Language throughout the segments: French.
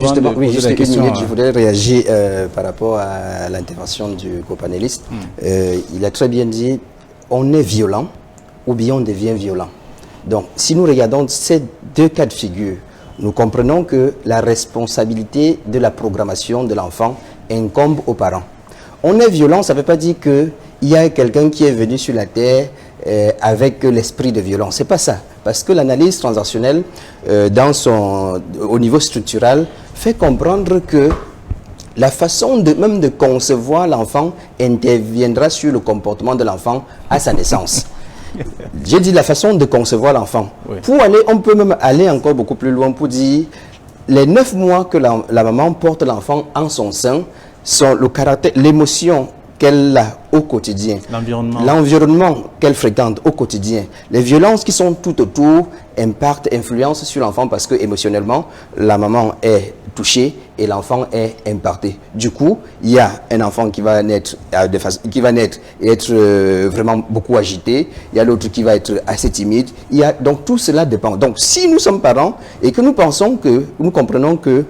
Justement, oui, juste une minute, je voudrais réagir par rapport à l'intervention du copanéliste. Il a très bien dit, on est violent ou bien on devient violent. Donc, si nous regardons ces deux cas de figure, nous comprenons que la responsabilité de la programmation de l'enfant incombe aux parents. On est violent, ça ne veut pas dire qu'il y a quelqu'un qui est venu sur la terre avec l'esprit de violence. Ce n'est pas ça. Parce que l'analyse transactionnelle, au niveau structural, fait comprendre que la façon même de concevoir l'enfant interviendra sur le comportement de l'enfant à sa naissance. J'ai dit la façon de concevoir l'enfant. Oui. On peut même aller encore beaucoup plus loin pour dire les 9 mois que la maman porte l'enfant en son sein sont le caractère, l'émotion qu'elle a au quotidien, l'environnement qu'elle fréquente au quotidien, les violences qui sont tout autour influencent sur l'enfant parce que émotionnellement, la maman est touchée et l'enfant est impacté. Du coup, il y a un enfant qui va naître et être vraiment beaucoup agité, il y a l'autre qui va être assez timide, donc tout cela dépend. Donc si nous sommes parents et que nous comprenons que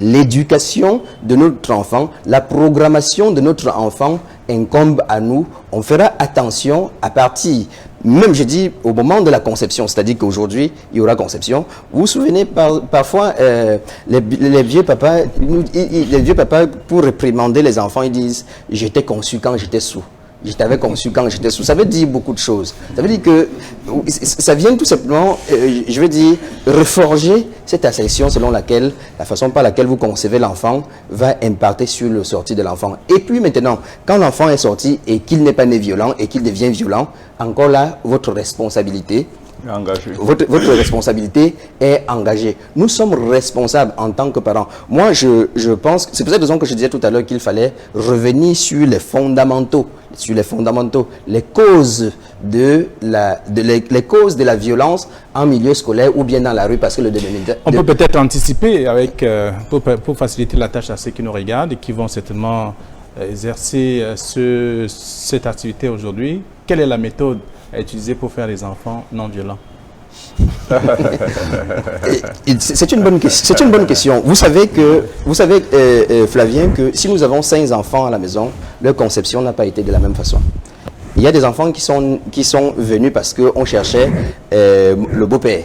l'éducation de notre enfant, la programmation de notre enfant incombe à nous. On fera attention à partir, même je dis au moment de la conception, c'est-à-dire qu'aujourd'hui, il y aura conception. Vous vous souvenez parfois, les vieux papas, pour réprimander les enfants, ils disent « j'étais conçu quand j'étais sous ». Je t'avais conçu quand j'étais sous. Ça veut dire beaucoup de choses. Ça veut dire que ça vient tout simplement, je veux dire, reforger cette assertion selon laquelle, la façon par laquelle vous concevez l'enfant va impacter sur le sorti de l'enfant. Et puis maintenant, quand l'enfant est sorti et qu'il n'est pas né violent et qu'il devient violent, encore là, votre responsabilité Votre responsabilité est engagée. Nous sommes responsables en tant que parents. Moi, je pense, c'est pour cette raison que je disais tout à l'heure qu'il fallait revenir sur les fondamentaux, les causes de la violence en milieu scolaire ou bien dans la rue, parce que le dénominateur... On peut peut-être anticiper avec, pour faciliter la tâche à ceux qui nous regardent et qui vont certainement exercer cette activité aujourd'hui. Quelle est la méthode à utiliser pour faire des enfants non violents? C'est une bonne question. Vous savez, Flavien, que si nous avons 5 enfants à la maison, leur conception n'a pas été de la même façon. Il y a des enfants qui sont venus parce qu'on cherchait le beau-père.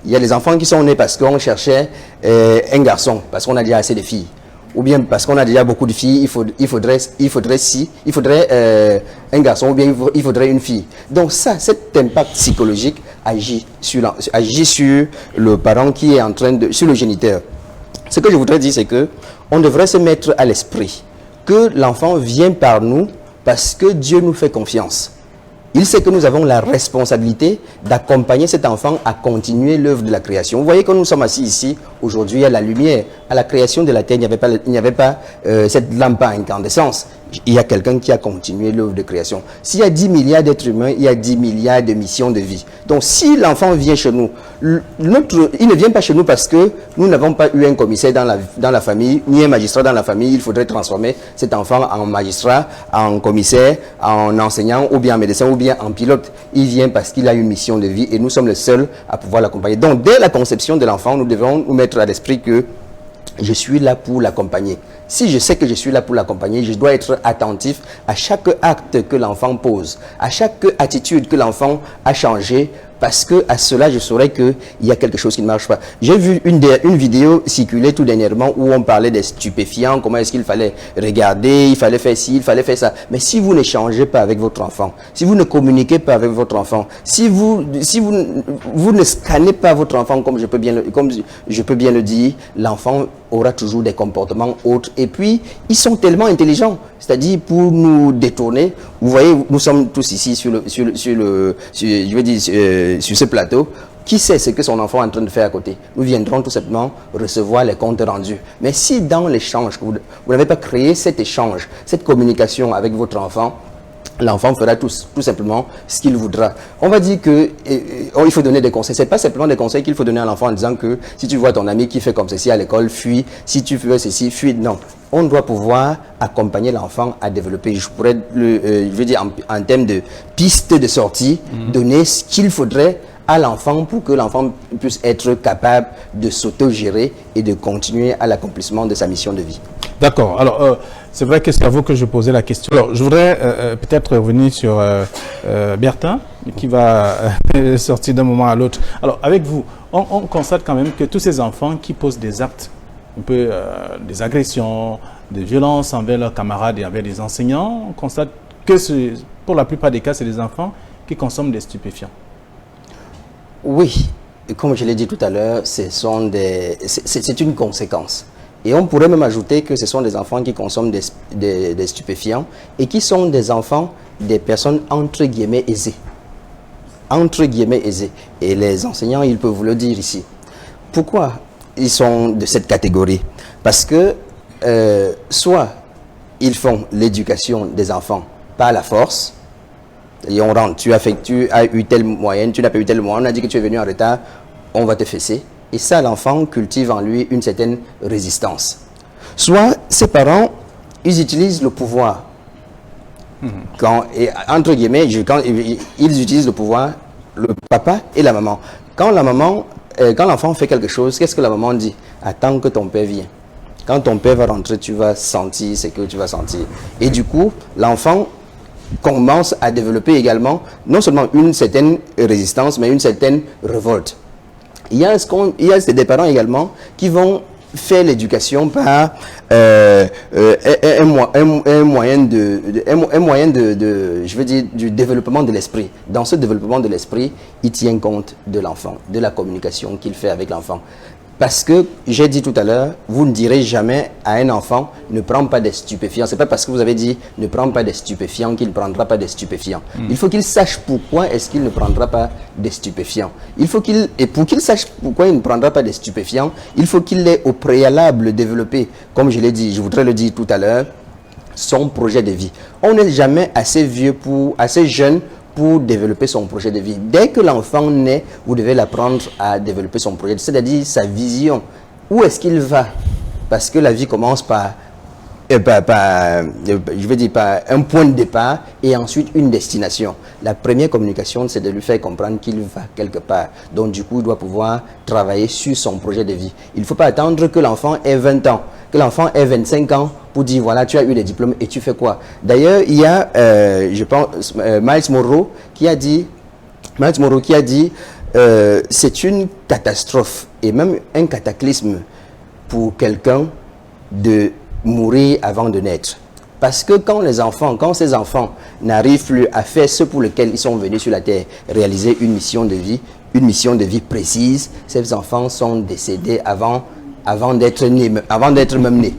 Il y a des enfants qui sont nés parce qu'on cherchait un garçon, parce qu'on a déjà assez de filles. Ou bien parce qu'on a déjà beaucoup de filles, il faudrait un garçon, ou bien il faudrait une fille. Donc ça, cet impact psychologique agit sur le parent qui est en train de... sur le géniteur. Ce que je voudrais dire, c'est que on devrait se mettre à l'esprit que l'enfant vient par nous parce que Dieu nous fait confiance. Il sait que nous avons la responsabilité d'accompagner cet enfant à continuer l'œuvre de la création. Vous voyez que nous sommes assis ici, aujourd'hui, à la lumière. À la création de la terre, il n'y avait pas cette lampe à incandescence. Il y a quelqu'un qui a continué l'œuvre de création. S'il y a 10 milliards d'êtres humains, il y a 10 milliards de missions de vie. Donc, si l'enfant vient chez nous, il ne vient pas chez nous parce que nous n'avons pas eu un commissaire dans la famille, ni un magistrat dans la famille. Il faudrait transformer cet enfant en magistrat, en commissaire, en enseignant, ou bien en médecin, ou bien en pilote. Il vient parce qu'il a une mission de vie et nous sommes les seuls à pouvoir l'accompagner. Donc, dès la conception de l'enfant, nous devons nous mettre à l'esprit que je suis là pour l'accompagner. Si je sais que je suis là pour l'accompagner, je dois être attentif à chaque acte que l'enfant pose, à chaque attitude que l'enfant a changé, parce que à cela, je saurais qu'il y a quelque chose qui ne marche pas. J'ai vu une vidéo circuler tout dernièrement où on parlait des stupéfiants, comment est-ce qu'il fallait regarder, il fallait faire ci, il fallait faire ça. Mais si vous n'échangez pas avec votre enfant, si vous ne communiquez pas avec votre enfant, si vous ne scannez pas votre enfant comme je peux bien le dire, l'enfant aura toujours des comportements autres. Et puis, ils sont tellement intelligents, c'est-à-dire pour nous détourner. Vous voyez, nous sommes tous ici sur ce plateau. Qui sait ce que son enfant est en train de faire à côté? Nous viendrons tout simplement recevoir les comptes rendus. Mais si dans l'échange, vous n'avez pas créé cet échange, cette communication avec votre enfant, l'enfant fera tout simplement ce qu'il voudra. On va dire que il faut donner des conseils. Ce n'est pas simplement des conseils qu'il faut donner à l'enfant en disant que si tu vois ton ami qui fait comme ceci à l'école, fuis. Si tu veux ceci, fuis. Non. On doit pouvoir accompagner l'enfant à développer. Je pourrais, je veux dire, en termes de pistes de sortie, donner ce qu'il faudrait à l'enfant pour que l'enfant puisse être capable de s'auto-gérer et de continuer à l'accomplissement de sa mission de vie. D'accord. Alors, c'est vrai que c'est à vous que je posais la question. Alors, je voudrais peut-être revenir sur Bertin, qui va sortir d'un moment à l'autre. Alors, avec vous, on constate quand même que tous ces enfants qui posent des actes, un peu des agressions, des violences envers leurs camarades et envers les enseignants, on constate que pour la plupart des cas, c'est des enfants qui consomment des stupéfiants. Oui, comme je l'ai dit tout à l'heure, c'est une conséquence. Et on pourrait même ajouter que ce sont des enfants qui consomment des stupéfiants et qui sont des enfants, des personnes entre guillemets aisées. Entre guillemets aisées. Et les enseignants, ils peuvent vous le dire ici. Pourquoi ils sont de cette catégorie? Parce que soit ils font l'éducation des enfants par la force, et on rentre, tu as eu telle moyenne, tu n'as pas eu telle moyenne, on a dit que tu es venu en retard, on va te fesser. Et ça, l'enfant cultive en lui une certaine résistance. Soit ses parents, ils utilisent le pouvoir. Entre guillemets, ils utilisent le pouvoir, le papa et la maman. Quand l'enfant fait quelque chose, qu'est-ce que la maman dit? Attends que ton père vienne. Quand ton père va rentrer, tu vas sentir ce que tu vas sentir. Et du coup, l'enfant commence à développer également non seulement une certaine résistance, mais une certaine révolte. Il y a des parents également qui vont faire l'éducation par un moyen je veux dire, du développement de l'esprit. Dans ce développement de l'esprit, il tient compte de l'enfant, de la communication qu'il fait avec l'enfant. Parce que, j'ai dit tout à l'heure, vous ne direz jamais à un enfant, ne prends pas des stupéfiants. Ce n'est pas parce que vous avez dit, ne prends pas des stupéfiants qu'il ne prendra pas des stupéfiants. Il faut qu'il sache pourquoi est-ce qu'il ne prendra pas des stupéfiants. Et pour qu'il sache pourquoi il ne prendra pas des stupéfiants, il faut qu'il ait au préalable développé, comme je l'ai dit, je voudrais le dire tout à l'heure, son projet de vie. On n'est jamais assez jeune pour développer son projet de vie. Dès que l'enfant naît, vous devez l'apprendre à développer son projet, c'est-à-dire sa vision. Où est-ce qu'il va? Parce que la vie commence par un point de départ et ensuite une destination. La première communication, c'est de lui faire comprendre qu'il va quelque part. Donc du coup, il doit pouvoir travailler sur son projet de vie. Il ne faut pas attendre que l'enfant ait 20 ans, que l'enfant ait 25 ans pour dire, voilà, tu as eu les diplômes et tu fais quoi? D'ailleurs, il y a, je pense, Miles Monroe qui a dit, c'est une catastrophe et même un cataclysme pour quelqu'un de mourir avant de naître. Parce que quand ces enfants n'arrivent plus à faire ce pour lequel ils sont venus sur la terre, réaliser une mission de vie précise, ces enfants sont décédés avant d'être même nés.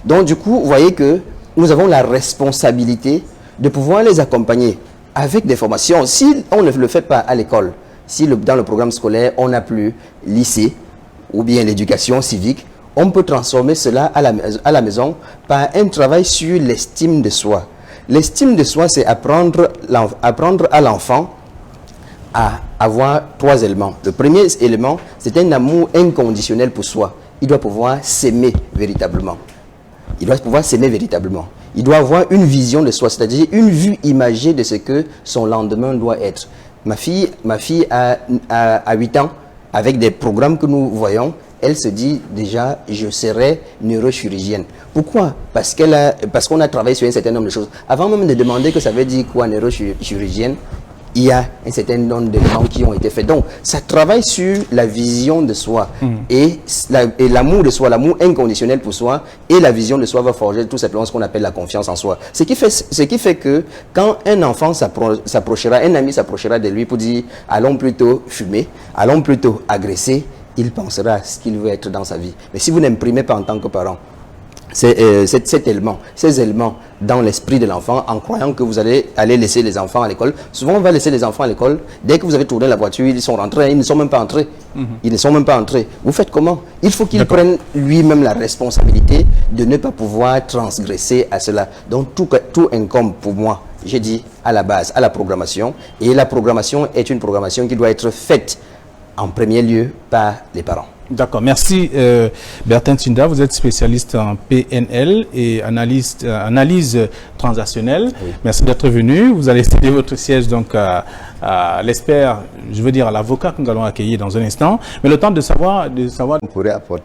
Donc du coup, vous voyez que nous avons la responsabilité de pouvoir les accompagner avec des formations. Si on ne le fait pas à l'école, si dans le programme scolaire, on n'a plus lycée ou bien l'éducation civique, on peut transformer cela à la maison par un travail sur l'estime de soi. L'estime de soi, c'est apprendre à l'enfant à avoir 3 éléments. Le premier élément, c'est un amour inconditionnel pour soi. Il doit pouvoir s'aimer véritablement. Il doit avoir une vision de soi, c'est-à-dire une vue imagée de ce que son lendemain doit être. Ma fille a 8 ans, avec des programmes que nous voyons, elle se dit déjà, je serai neurochirurgienne. Pourquoi? Parce qu'on a travaillé sur un certain nombre de choses. Avant même de demander que ça veut dire quoi neurochirurgienne, il y a un certain nombre d'éléments qui ont été faits. Donc, ça travaille sur la vision de soi et l'amour de soi, l'amour inconditionnel pour soi, et la vision de soi va forger tout simplement ce qu'on appelle la confiance en soi. Ce qui fait que quand un enfant s'approchera, un ami s'approchera de lui pour dire « allons plutôt fumer, allons plutôt agresser », il pensera à ce qu'il veut être dans sa vie. Mais si vous n'imprimez pas en tant que parent ces éléments dans l'esprit de l'enfant, en croyant que vous allez laisser les enfants à l'école. Souvent, on va laisser les enfants à l'école. Dès que vous avez tourné la voiture, ils sont rentrés, ils ne sont même pas entrés. Ils ne sont même pas entrés. Vous faites comment? Il faut qu'il prenne lui-même la responsabilité de ne pas pouvoir transgresser à cela. Donc, tout incombe pour moi, j'ai dit, à la base, à la programmation. Et la programmation est une programmation qui doit être faite en premier lieu par les parents. D'accord, merci Bertin Tinda, vous êtes spécialiste en PNL et analyse transactionnelle. Oui. Merci d'être venu. Vous allez céder votre siège donc à l'expert, je veux dire à l'avocat que nous allons accueillir dans un instant. Mais le temps de savoir... On pourrait apporter